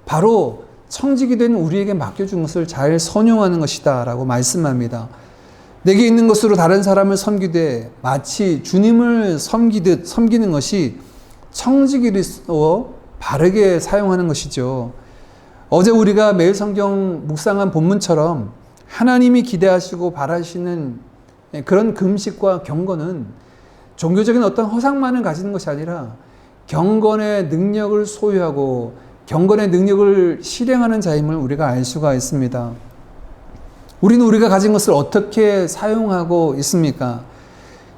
바로 청지기 된 우리에게 맡겨준 것을 잘 선용하는 것이다 라고 말씀합니다. 내게 있는 것으로 다른 사람을 섬기되 마치 주님을 섬기듯 섬기는 것이 청지기로 바르게 사용하는 것이죠. 어제 우리가 매일 성경 묵상한 본문처럼 하나님이 기대하시고 바라시는 그런 금식과 경건은 종교적인 어떤 허상만을 가지는 것이 아니라 경건의 능력을 소유하고 경건의 능력을 실행하는 자임을 우리가 알 수가 있습니다. 우리는 우리가 가진 것을 어떻게 사용하고 있습니까?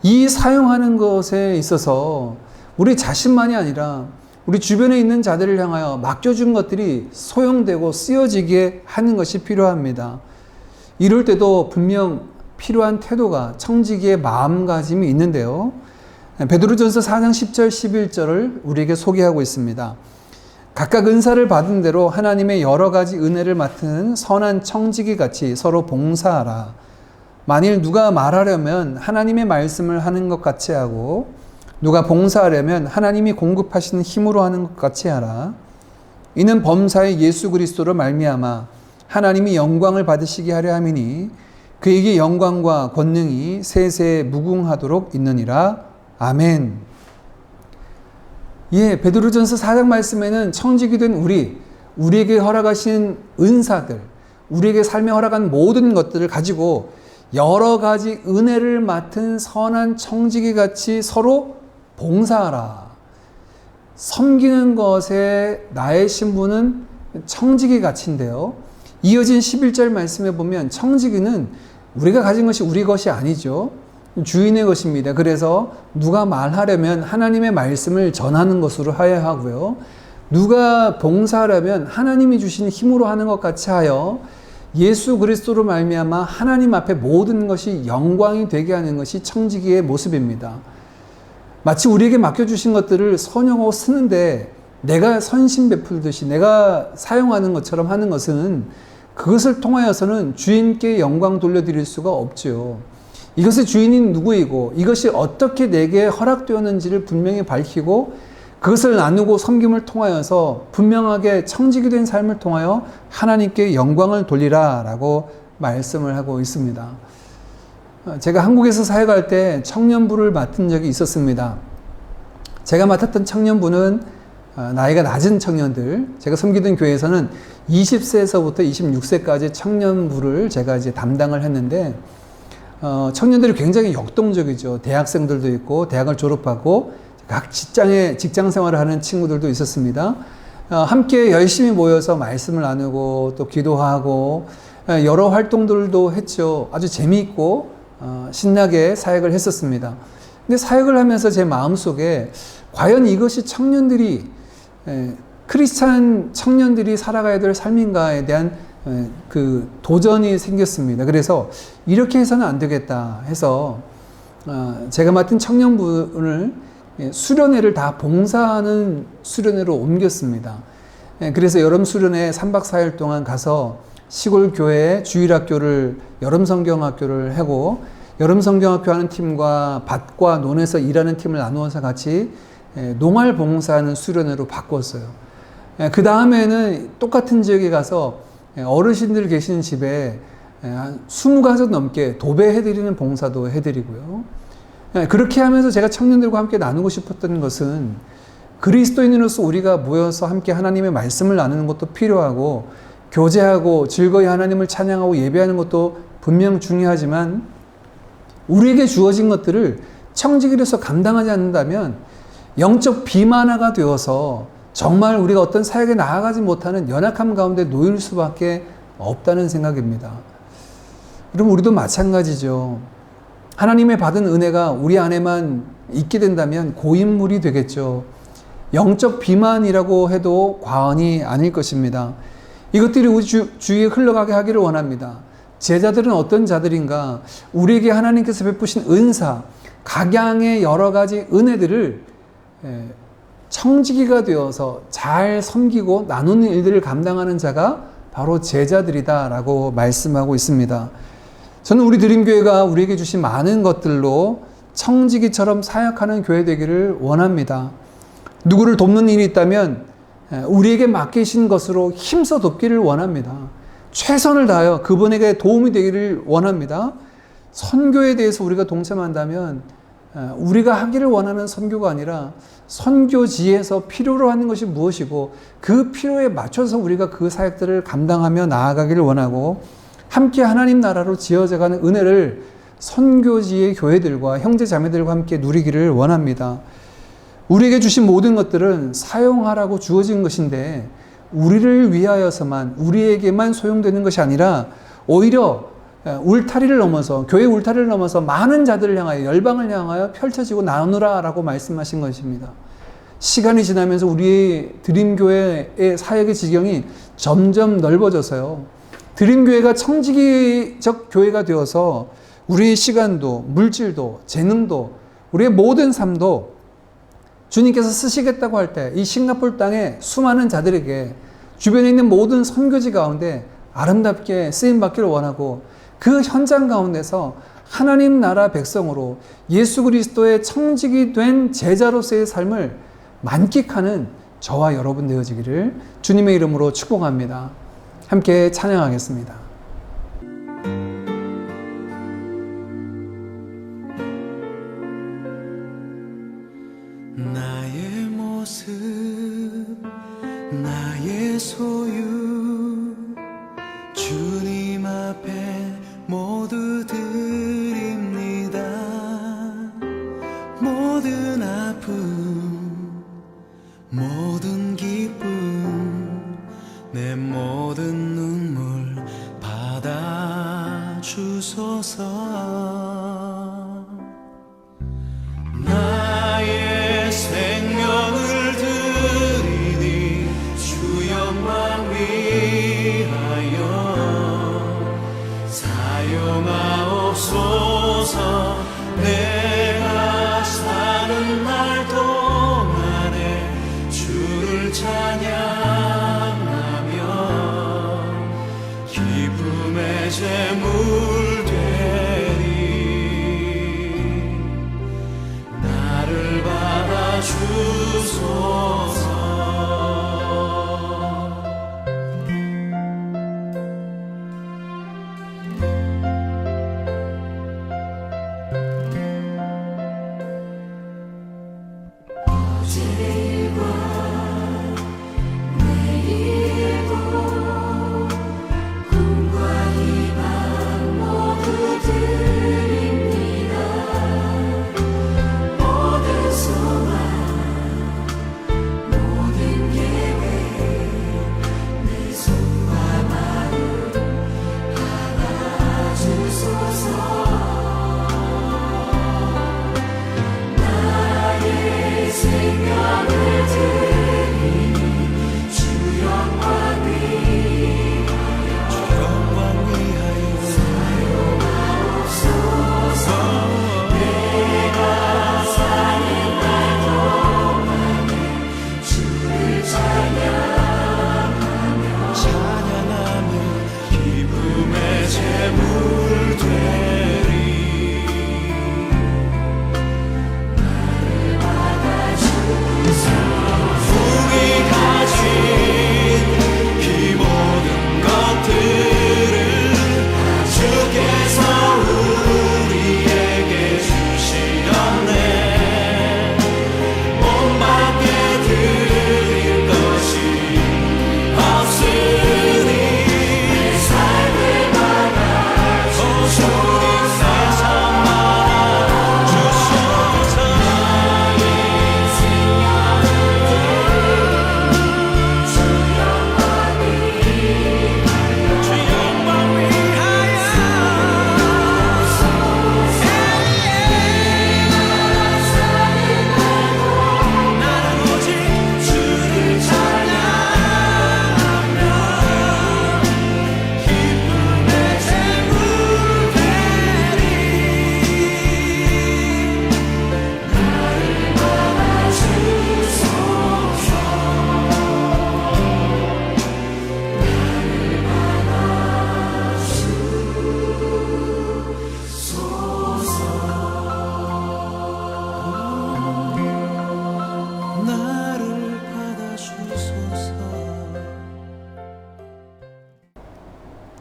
이 사용하는 것에 있어서 우리 자신만이 아니라 우리 주변에 있는 자들을 향하여 맡겨준 것들이 소용되고 쓰여지게 하는 것이 필요합니다. 이럴 때도 분명 필요한 태도가 청지기의 마음가짐이 있는데요. 베드로전서 4장 10절 11절을 우리에게 소개하고 있습니다. 각각 은사를 받은 대로 하나님의 여러 가지 은혜를 맡은 선한 청지기 같이 서로 봉사하라. 만일 누가 말하려면 하나님의 말씀을 하는 것 같이 하고 누가 봉사하려면 하나님이 공급하시는 힘으로 하는 것 같이 하라. 이는 범사의 예수 그리스도로 말미암아 하나님이 영광을 받으시게 하려 함이니 그에게 영광과 권능이 세세 무궁하도록 있느니라. 아멘. 예, 베드로전서 4장 말씀에는 청지기 된 우리에게 허락하신 은사들, 우리에게 삶에 허락한 모든 것들을 가지고 여러 가지 은혜를 맡은 선한 청지기 같이 서로 봉사하라. 섬기는 것에 나의 신분은 청지기 같인데요. 이어진 11절 말씀에 보면 청지기는 우리가 가진 것이 우리 것이 아니죠. 주인의 것입니다. 그래서 누가 말하려면 하나님의 말씀을 전하는 것으로 하여야 하고요. 누가 봉사하려면 하나님이 주신 힘으로 하는 것 같이 하여 예수 그리스도로 말미암아 하나님 앞에 모든 것이 영광이 되게 하는 것이 청지기의 모습입니다. 마치 우리에게 맡겨주신 것들을 선용하고 쓰는데 내가 선심 베풀듯이 내가 사용하는 것처럼 하는 것은 그것을 통하여서는 주인께 영광 돌려드릴 수가 없죠. 이것의 주인이 누구이고 이것이 어떻게 내게 허락되었는지를 분명히 밝히고 그것을 나누고 섬김을 통하여서 분명하게 청지기 된 삶을 통하여 하나님께 영광을 돌리라 라고 말씀을 하고 있습니다. 제가 한국에서 사역할 때 청년부를 맡은 적이 있었습니다. 제가 맡았던 청년부는 나이가 낮은 청년들, 제가 섬기던 교회에서는 20세에서부터 26세까지 청년부를 제가 이제 담당을 했는데 청년들이 굉장히 역동적이죠. 대학생들도 있고 대학을 졸업하고 각 직장 생활을 하는 친구들도 있었습니다. 함께 열심히 모여서 말씀을 나누고 또 기도하고 여러 활동들도 했죠. 아주 재미있고 신나게 사역을 했었습니다. 근데 사역을 하면서 제 마음속에 과연 이것이 크리스찬 청년들이 살아가야 될 삶인가에 대한 그 도전이 생겼습니다. 그래서 이렇게 해서는 안 되겠다 해서 제가 맡은 청년부를 수련회를 다 봉사하는 수련회로 옮겼습니다. 그래서 여름 수련회 3박 4일 동안 가서 시골 교회에 주일학교를 여름 성경학교를 하고 여름 성경학교 하는 팀과 밭과 논에서 일하는 팀을 나누어서 같이 농활 봉사하는 수련회로 바꿨어요. 그 다음에는 똑같은 지역에 가서 어르신들 계시는 집에 한 20가족 넘게 도배해드리는 봉사도 해드리고요. 그렇게 하면서 제가 청년들과 함께 나누고 싶었던 것은 그리스도인으로서 우리가 모여서 함께 하나님의 말씀을 나누는 것도 필요하고 교제하고 즐거이 하나님을 찬양하고 예배하는 것도 분명 중요하지만 우리에게 주어진 것들을 청지기로서 감당하지 않는다면 영적 비만화가 되어서 정말 우리가 어떤 사역에 나아가지 못하는 연약함 가운데 놓일 수밖에 없다는 생각입니다. 그럼 우리도 마찬가지죠. 하나님의 받은 은혜가 우리 안에만 있게 된다면 고인물이 되겠죠. 영적 비만이라고 해도 과언이 아닐 것입니다. 이것들이 우리 주위에 흘러가게 하기를 원합니다. 제자들은 어떤 자들인가? 우리에게 하나님께서 베푸신 은사, 각양의 여러 가지 은혜들을 청지기가 되어서 잘 섬기고 나누는 일들을 감당하는 자가 바로 제자들이다라고 말씀하고 있습니다. 저는 우리 드림교회가 우리에게 주신 많은 것들로 청지기처럼 사역하는 교회 되기를 원합니다. 누구를 돕는 일이 있다면 우리에게 맡기신 것으로 힘써 돕기를 원합니다. 최선을 다하여 그분에게 도움이 되기를 원합니다. 선교에 대해서 우리가 동참한다면 우리가 하기를 원하는 선교가 아니라 선교지에서 필요로 하는 것이 무엇이고 그 필요에 맞춰서 우리가 그 사역들을 감당하며 나아가기를 원하고 함께 하나님 나라로 지어져가는 은혜를 선교지의 교회들과 형제 자매들과 함께 누리기를 원합니다. 우리에게 주신 모든 것들은 사용하라고 주어진 것인데 우리를 위하여서만 우리에게만 소용되는 것이 아니라 오히려 울타리를 넘어서, 교회 울타리를 넘어서 많은 자들을 향하여, 열방을 향하여 펼쳐지고 나누라라고 말씀하신 것입니다. 시간이 지나면서 우리의 드림교회의 사역의 지경이 점점 넓어져서요, 드림교회가 청지기적 교회가 되어서 우리의 시간도, 물질도, 재능도, 우리의 모든 삶도 주님께서 쓰시겠다고 할 때 이 싱가포르 땅에 수많은 자들에게 주변에 있는 모든 선교지 가운데 아름답게 쓰임받기를 원하고, 그 현장 가운데서 하나님 나라 백성으로 예수 그리스도의 청직이 된 제자로서의 삶을 만끽하는 저와 여러분 되어지기를 주님의 이름으로 축복합니다. 함께 찬양하겠습니다.
나의 모습, 나의 소유, 주님 앞에 모두 드립니다. 모든 아픔, 모든 기쁨, 내 모든 눈물 받아주소서. 나의 생명을 드리니 주 영광 위하여 사용하옵소서. 내가 사는 날 동안에 주를 찬양하며 기쁨의 제물 되리. 나를 받아주소서.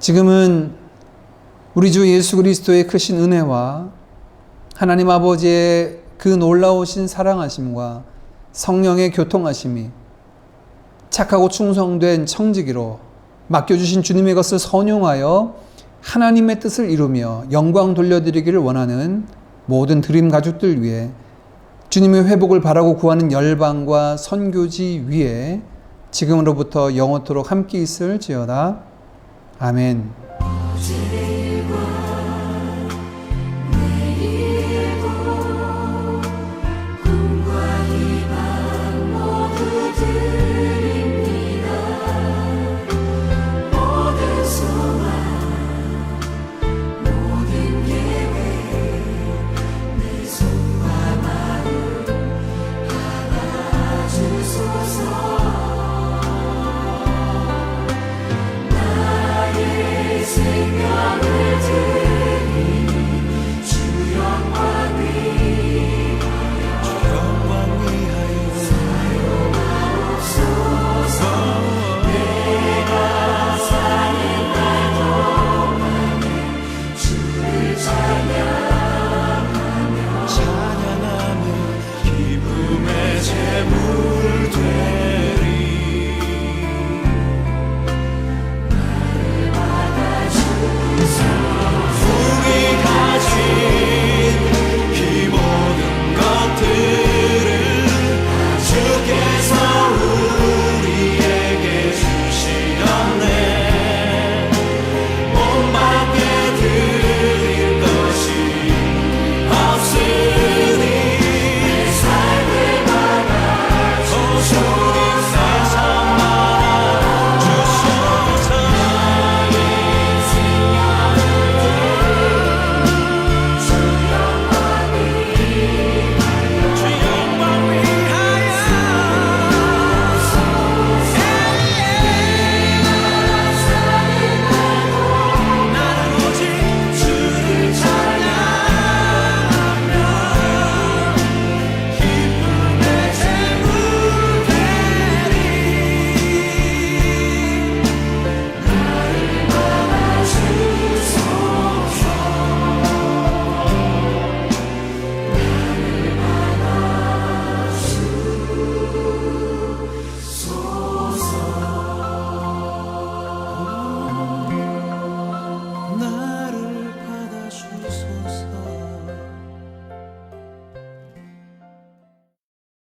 지금은 우리 주 예수 그리스도의 크신 은혜와 하나님 아버지의 그 놀라우신 사랑하심과 성령의 교통하심이 착하고 충성된 청지기로 맡겨주신 주님의 것을 선용하여 하나님의 뜻을 이루며 영광 돌려드리기를 원하는 모든 드림 가족들 위해 주님의 회복을 바라고 구하는 열방과 선교지 위에 지금으로부터 영원토록 함께 있을지어다. 아멘.